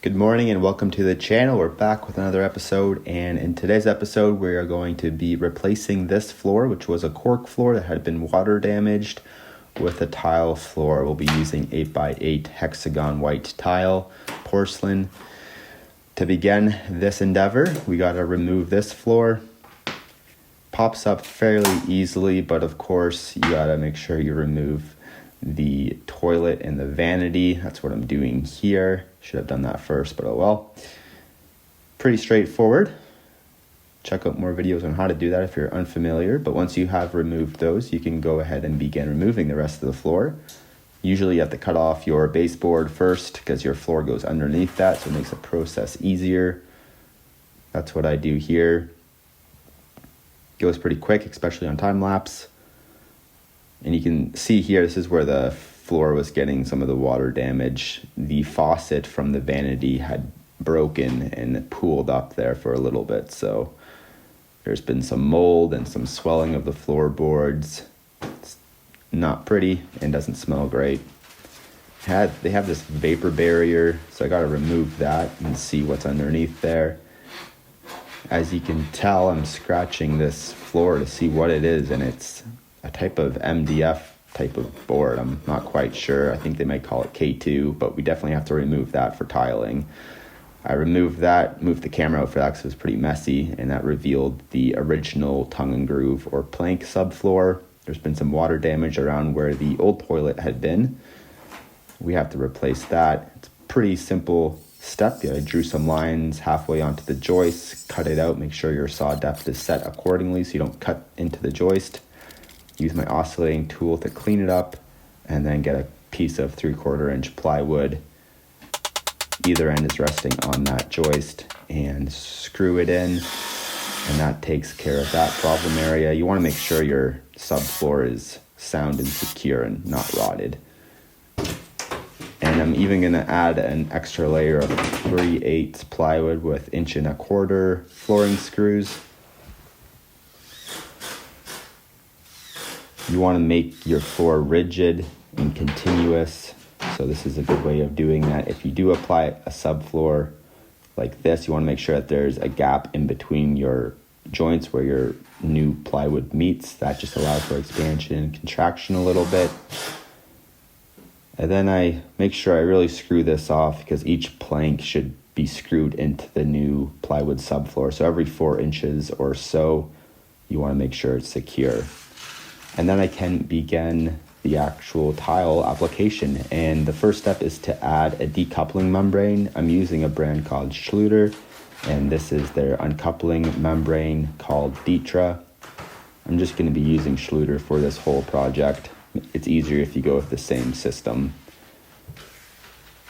Good morning and welcome to the channel. We're back with another episode, and in today's episode we are going to be replacing this floor, which was a cork floor that had been water damaged, with a tile floor. We'll be using 8x8 hexagon white tile, porcelain. To begin this endeavor, we got to remove this floor. Pops up fairly easily, but of course you got to make sure you remove the toilet and the vanity. That's what I'm doing here. Should have done that first, but oh well. Pretty straightforward. Check out more videos on how to do that if you're unfamiliar. But once you have removed those, you can go ahead and begin removing the rest of the floor. Usually you have to cut off your baseboard first because your floor goes underneath that, so it makes the process easier. That's what I do here. Goes pretty quick, especially on time lapse. And you can see here, this is where the floor was getting some of the water damage. The faucet from the vanity had broken and pooled up there for a little bit. So there's been some mold and some swelling of the floorboards. It's not pretty and doesn't smell great. They have this vapor barrier, so I got to remove that and see what's underneath there. As you can tell, I'm scratching this floor to see what it is, and it's a type of MDF type of board. I'm not quite sure. I think they might call it K2, but we definitely have to remove that for tiling. I removed that, moved the camera out for that because it was pretty messy, and that revealed the original tongue and groove or plank subfloor. There's been some water damage around where the old toilet had been. We have to replace that. It's a pretty simple step. I drew some lines halfway onto the joist, cut it out, make sure your saw depth is set accordingly so you don't cut into the joist. Use my oscillating tool to clean it up, and then get a piece of 3/4 inch plywood. Either end is resting on that joist, and screw it in, and that takes care of that problem area. You want to make sure your subfloor is sound and secure and not rotted. And I'm even going to add an extra layer of 3/8 plywood with 1¼ inch flooring screws. You want to make your floor rigid and continuous, so this is a good way of doing that. If you do apply a subfloor like this, you want to make sure that there's a gap in between your joints where your new plywood meets. That just allows for expansion and contraction a little bit. And then I make sure I really screw this off because each plank should be screwed into the new plywood subfloor. So every 4 inches or so, you want to make sure it's secure. And then I can begin the actual tile application. And the first step is to add a decoupling membrane. I'm using a brand called Schluter, and this is their uncoupling membrane called Ditra. I'm just going to be using Schluter for this whole project. It's easier if you go with the same system.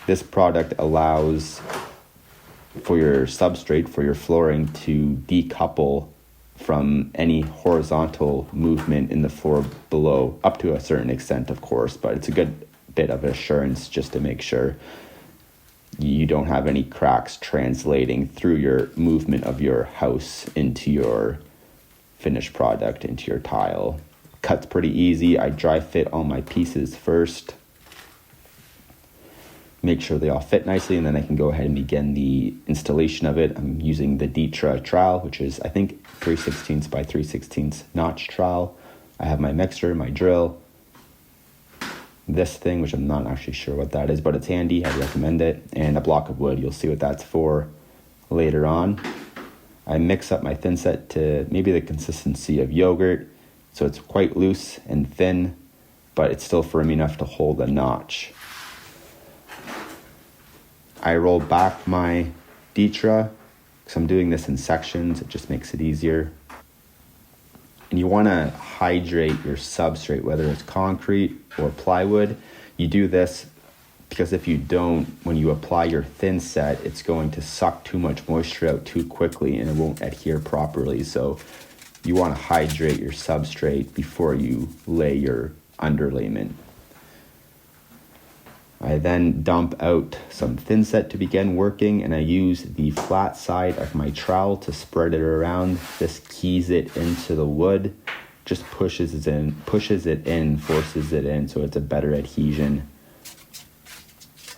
This product allows for your substrate, for your flooring, to decouple from any horizontal movement in the floor below, up to a certain extent, of course, but it's a good bit of assurance just to make sure you don't have any cracks translating through your movement of your house into your finished product, into your tile. Cut's pretty easy. I dry fit all my pieces first. Make sure they all fit nicely, and then I can go ahead and begin the installation of it. I'm using the Ditra trowel, which is, I think, 3/16 by 3/16 notch trowel. I have my mixer, my drill, this thing, which I'm not actually sure what that is, but it's handy. I recommend it. And a block of wood. You'll see what that's for later on. I mix up my thin set to maybe the consistency of yogurt, so it's quite loose and thin, but it's still firm enough to hold a notch. I roll back my Ditra because I'm doing this in sections. It just makes it easier. And you want to hydrate your substrate, whether it's concrete or plywood. You do this because if you don't, when you apply your thin set, it's going to suck too much moisture out too quickly and it won't adhere properly. So you want to hydrate your substrate before you lay your underlayment. I then dump out some thin set to begin working, and I use the flat side of my trowel to spread it around. This keys it into the wood, just pushes it in, forces it in, so it's a better adhesion.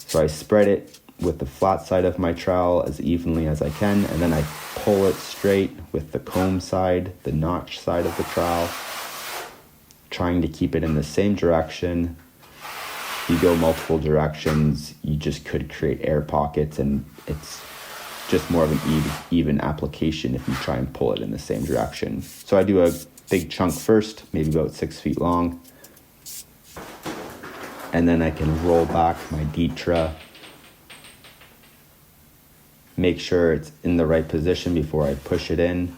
So I spread it with the flat side of my trowel as evenly as I can, and then I pull it straight with the comb side, the notch side of the trowel, trying to keep it in the same direction. If you go multiple directions, you just could create air pockets, and it's just more of an even application if you try and pull it in the same direction. So I do a big chunk first, maybe about 6 feet long, and then I can roll back my Ditra, make sure it's in the right position before I push it in.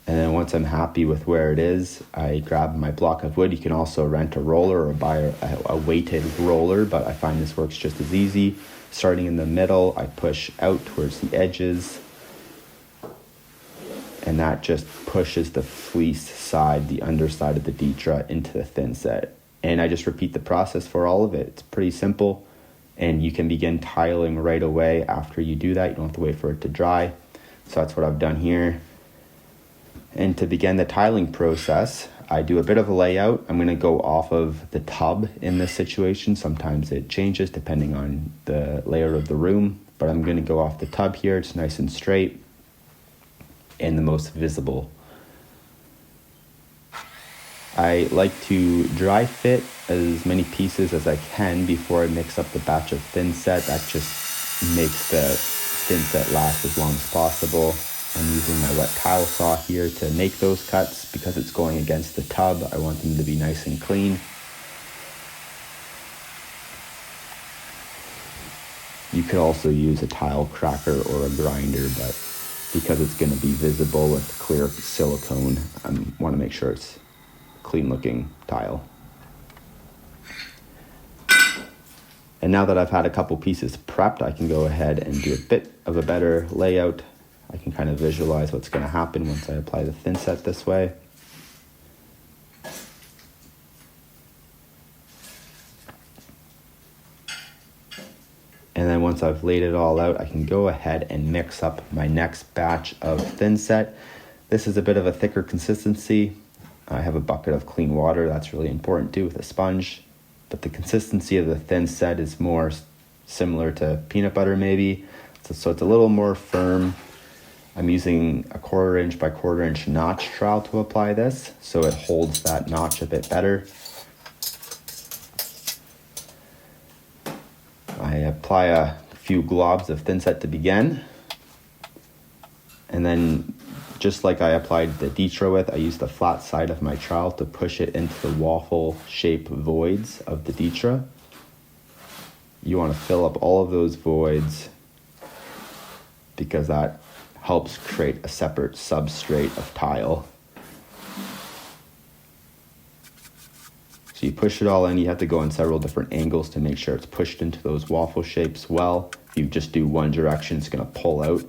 And then once I'm happy with where it is, I grab my block of wood. You can also rent a roller or buy a weighted roller, but I find this works just as easy. Starting in the middle, I push out towards the edges, and that just pushes the fleece side, the underside of the Ditra, into the thin set. And I just repeat the process for all of it. It's pretty simple, and you can begin tiling right away after you do that. You don't have to wait for it to dry. So that's what I've done here. And to begin the tiling process, I do a bit of a layout. I'm going to go off of the tub in this situation. Sometimes it changes depending on the layout of the room, but I'm going to go off the tub here. It's nice and straight and the most visible. I like to dry fit as many pieces as I can before I mix up the batch of thin set. That just makes the thin set last as long as possible. I'm using my wet tile saw here to make those cuts because it's going against the tub. I want them to be nice and clean. You could also use a tile cracker or a grinder, but because it's going to be visible with clear silicone, I want to make sure it's clean looking tile. And now that I've had a couple pieces prepped, I can go ahead and do a bit of a better layout. I can kind of visualize what's going to happen once I apply the thin set this way. And then once I've laid it all out, I can go ahead and mix up my next batch of thin set. This is a bit of a thicker consistency. I have a bucket of clean water. That's really important too, with a sponge. But the consistency of the thin set is more similar to peanut butter maybe. So it's a little more firm. I'm using a 1/4 inch by 1/4 inch notch trowel to apply this, so it holds that notch a bit better. I apply a few globs of thin set to begin, and then just like I applied the Ditra with, I use the flat side of my trowel to push it into the waffle shape voids of the Ditra. You want to fill up all of those voids because that helps create a separate substrate of tile. So you push it all in. You have to go in several different angles to make sure it's pushed into those waffle shapes well. If you just do one direction, it's going to pull out.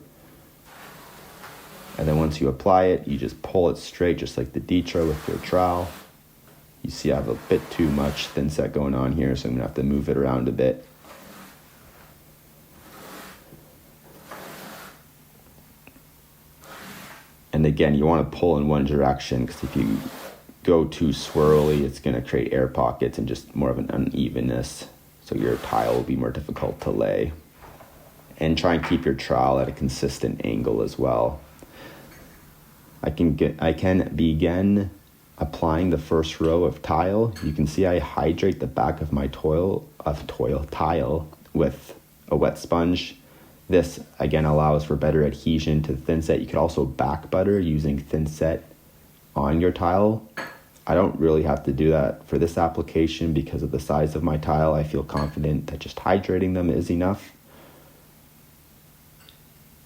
And then once you apply it, you just pull it straight, just like the Ditra with your trowel. You see I have a bit too much thin set going on here, so I'm going to have to move it around a bit. And again, you want to pull in one direction, because if you go too swirly, it's going to create air pockets and just more of an unevenness. So your tile will be more difficult to lay. And try and keep your trowel at a consistent angle as well. I can begin applying the first row of tile. You can see I hydrate the back of my tile with a wet sponge. This again allows for better adhesion to the thin set. You could also back butter using thin set on your tile. I don't really have to do that for this application because of the size of my tile. I feel confident that just hydrating them is enough.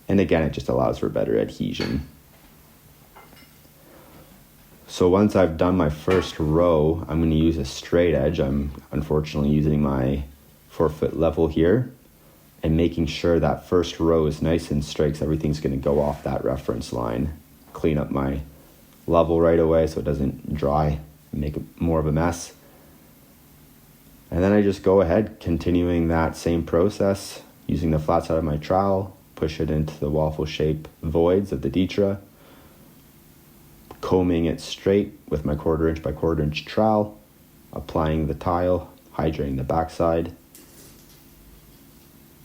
And again, it just allows for better adhesion. So once I've done my first row, I'm going to use a straight edge. I'm unfortunately using my 4-foot level here, and making sure that first row is nice and straight, because everything's going to go off that reference line. Clean up my level right away so it doesn't dry and make more of a mess. And then I just go ahead, continuing that same process, using the flat side of my trowel, push it into the waffle shape voids of the Ditra, combing it straight with my 1/4 inch by 1/4 inch trowel, applying the tile, hydrating the backside.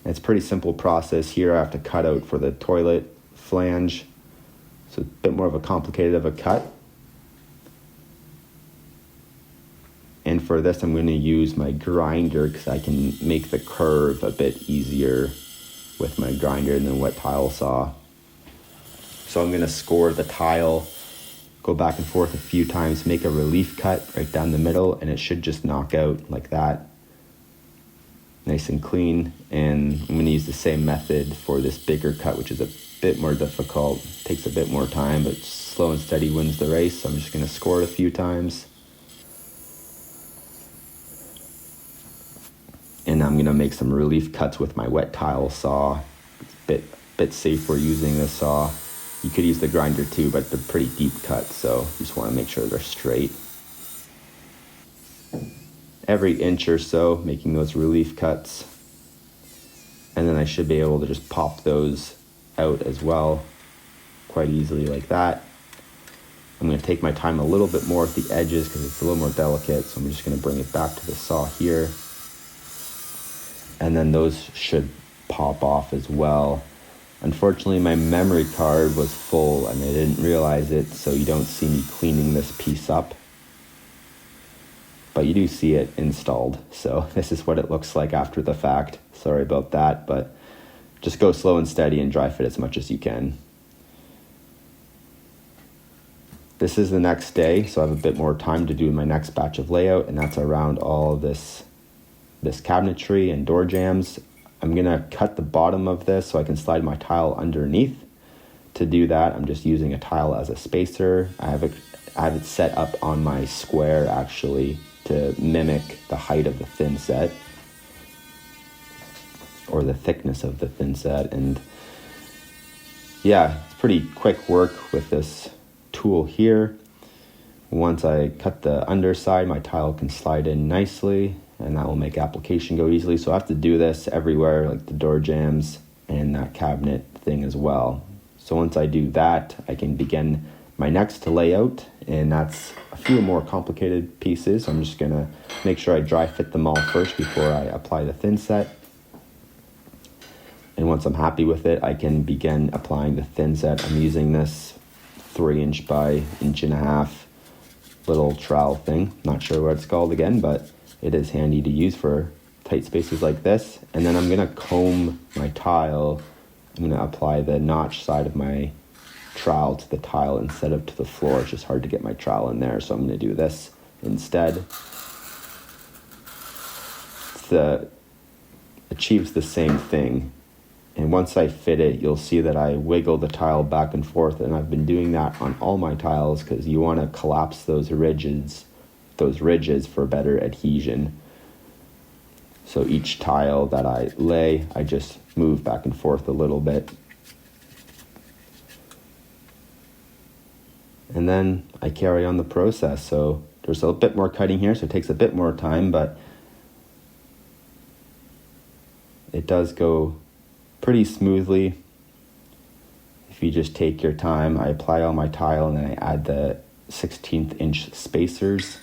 It's a pretty simple process here. I have to cut out for the toilet flange, so a bit more of a complicated of a cut. And for this, I'm going to use my grinder because I can make the curve a bit easier with my grinder than the wet tile saw. So I'm going to score the tile, go back and forth a few times, make a relief cut right down the middle, and it should just knock out like that. Nice and clean. And I'm going to use the same method for this bigger cut, which is a bit more difficult. Takes a bit more time, but slow and steady wins the race. So I'm just going to score it a few times. And I'm going to make some relief cuts with my wet tile saw. It's a bit safer using this saw. You could use the grinder too, but they're pretty deep cuts, so you just want to make sure they're straight. Every inch or so, making those relief cuts. And then I should be able to just pop those out as well, quite easily like that. I'm going to take my time a little bit more at the edges because it's a little more delicate, so I'm just going to bring it back to the saw here. And then those should pop off as well. Unfortunately, my memory card was full and I didn't realize it, so you don't see me cleaning this piece up. But you do see it installed, so this is what it looks like after the fact. Sorry about that, but just go slow and steady and dry fit as much as you can. This is the next day, so I have a bit more time to do my next batch of layout, and that's around all this cabinetry and door jambs. I'm going to cut the bottom of this so I can slide my tile underneath. To do that, I'm just using a tile as a spacer. I have it set up on my square actually to mimic the height of the thin set or the thickness of the thin set. And yeah, it's pretty quick work with this tool here. Once I cut the underside, my tile can slide in nicely, and that will make application go easily. So I have to do this everywhere, like the door jambs and that cabinet thing as well. So once I do that, I can begin my next layout, and that's a few more complicated pieces. I'm just gonna make sure I dry fit them all first before I apply the thin set. And once I'm happy with it, I can begin applying the thin set. I'm using this 3" by 1.5" little trowel thing. Not sure what it's called again, but it is handy to use for tight spaces like this. And then I'm gonna comb my tile. I'm gonna apply the notch side of my trowel to the tile instead of to the floor. It's just hard to get my trowel in there, so I'm gonna do this instead. It achieves the same thing. And once I fit it, you'll see that I wiggle the tile back and forth, and I've been doing that on all my tiles because you want to collapse those ridges for better adhesion. So each tile that I lay, I just move back and forth a little bit. And then I carry on the process. So there's a bit more cutting here, so it takes a bit more time, but it does go pretty smoothly if you just take your time. I apply all my tile and then I add the 16th inch spacers.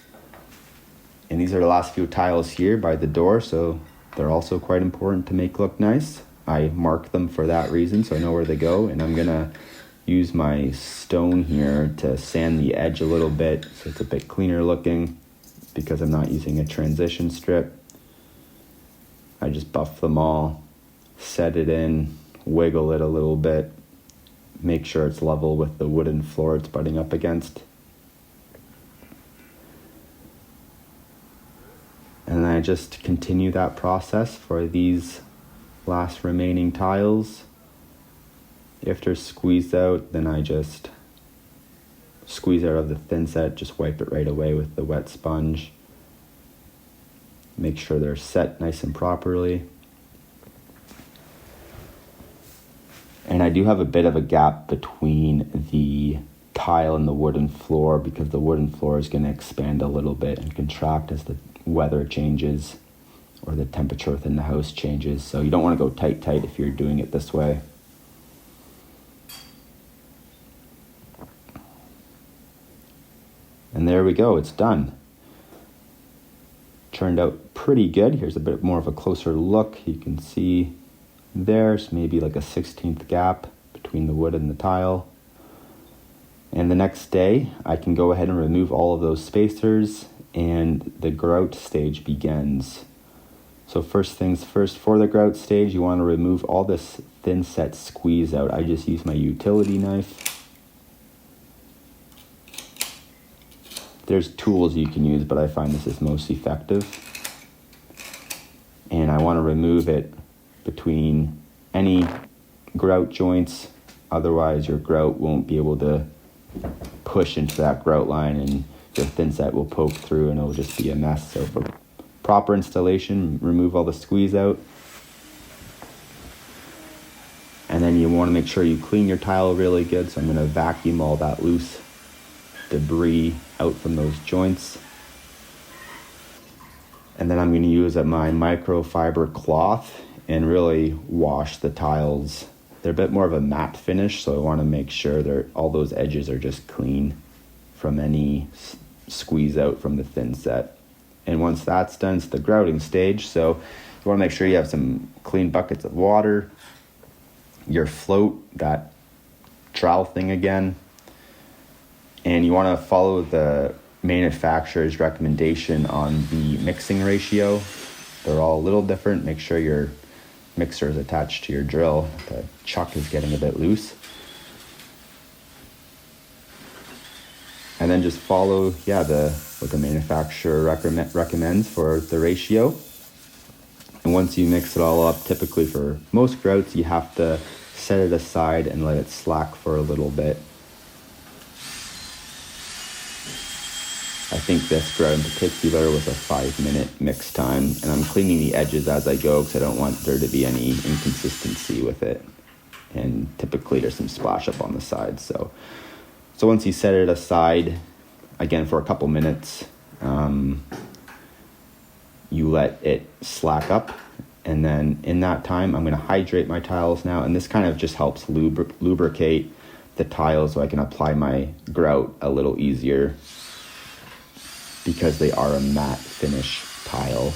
And these are the last few tiles here by the door, so they're also quite important to make look nice. I mark them for that reason, so I know where they go. And I'm gonna use my stone here to sand the edge a little bit so it's a bit cleaner looking because I'm not using a transition strip. I just buff them all, set it in, wiggle it a little bit, make sure it's level with the wooden floor it's butting up against. And I just continue that process for these last remaining tiles. If they're squeezed out, then I just squeeze out of the thin set, just wipe it right away with the wet sponge. Make sure they're set nice and properly. And I do have a bit of a gap between the tile and the wooden floor because the wooden floor is going to expand a little bit and contract as the weather changes or the temperature within the house changes. So you don't want to go tight if you're doing it this way. And there we go, it's done. Turned out pretty good. Here's a bit more of a closer look. You can see there's maybe like a 1/16 gap between the wood and the tile. And the next day, I can go ahead and remove all of those spacers, and the grout stage begins. So first things first, for the grout stage, you want to remove all this thin set squeeze out. I just use my utility knife. There's tools you can use, but I find this is most effective. And I want to remove it between any grout joints, otherwise your grout won't be able to push into that grout line and your thin set will poke through and it'll just be a mess. So for proper installation, remove all the squeeze out. And then you want to make sure you clean your tile really good. So I'm going to vacuum all that loose debris out from those joints. And then I'm going to use my microfiber cloth and really wash the tiles. They're a bit more of a matte finish, so I want to make sure all those edges are just clean from any squeeze out from the thin set. And once that's done, it's the grouting stage. So you want to make sure you have some clean buckets of water, your float, that trowel thing again, and you want to follow the manufacturer's recommendation on the mixing ratio. They're all a little different. Make sure your mixer is attached to your drill. The chuck is getting a bit loose. And then just follow, what the manufacturer recommends for the ratio. And once you mix it all up, typically for most grouts, you have to set it aside and let it slack for a little bit. I think this grout in particular was a 5-minute mix time, and I'm cleaning the edges as I go because I don't want there to be any inconsistency with it. And typically there's some splash up on the sides. So once you set it aside, again for a couple minutes, you let it slack up, and then in that time I'm going to hydrate my tiles now, and this kind of just helps lubricate the tiles so I can apply my grout a little easier, because they are a matte finish tile.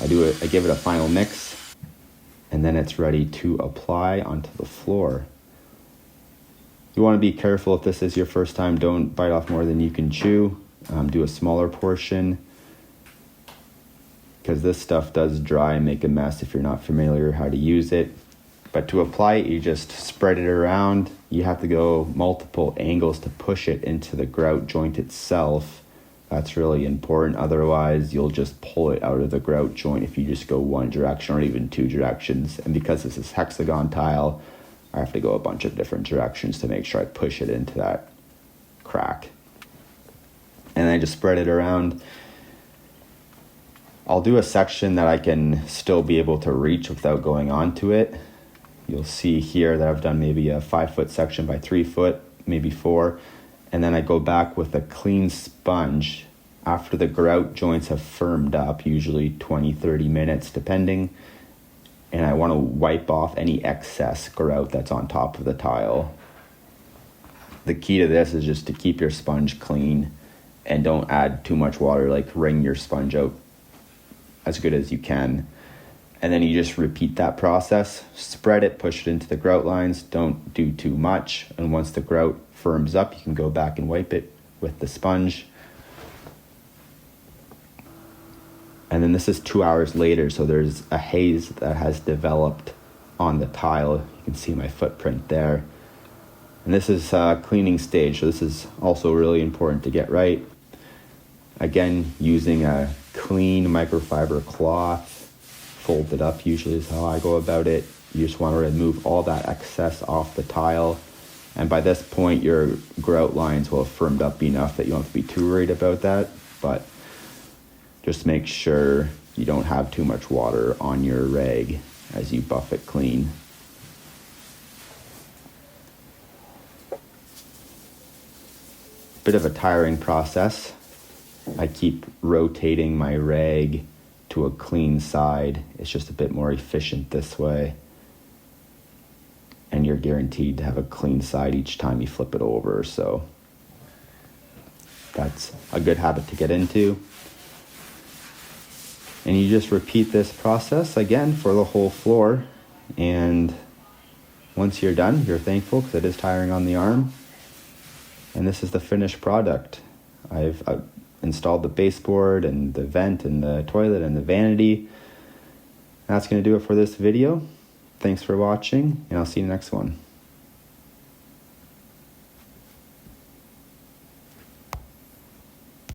I give it a final mix, and then it's ready to apply onto the floor. You want to be careful if this is your first time. Don't bite off more than you can chew. Do a smaller portion, because this stuff does dry and make a mess if you're not familiar how to use it. But to apply it, you just spread it around. You have to go multiple angles to push it into the grout joint itself. That's really important. Otherwise, you'll just pull it out of the grout joint if you just go one direction or even two directions. And because this is hexagon tile, I have to go a bunch of different directions to make sure I push it into that crack. And I just spread it around. I'll do a section that I can still be able to reach without going onto it. You'll see here that I've done maybe a 5-foot section by 3 foot, maybe 4. And then I go back with a clean sponge after the grout joints have firmed up, usually 20-30 minutes depending. And I want to wipe off any excess grout that's on top of the tile. The key to this is just to keep your sponge clean and don't add too much water, like wring your sponge out as good as you can. And then you just repeat that process. Spread it, push it into the grout lines. Don't do too much. And once the grout firms up, you can go back and wipe it with the sponge. And then this is 2 hours later, so there's a haze that has developed on the tile. You can see my footprint there. And this is a cleaning stage, so this is also really important to get right. Again, using a clean microfiber cloth, folded up usually is how I go about it. You just want to remove all that excess off the tile. And by this point, your grout lines will have firmed up enough that you don't have to be too worried about that. But just make sure you don't have too much water on your rag as you buff it clean. Bit of a tiring process. I keep rotating my rag to a clean side. It's just a bit more efficient this way. And you're guaranteed to have a clean side each time you flip it over. So that's a good habit to get into. And you just repeat this process again for the whole floor. And once you're done, you're thankful because it is tiring on the arm. And this is the finished product. I've installed the baseboard and the vent and the toilet and the vanity. That's going to do it for this video. Thanks for watching, and I'll see you in the next one.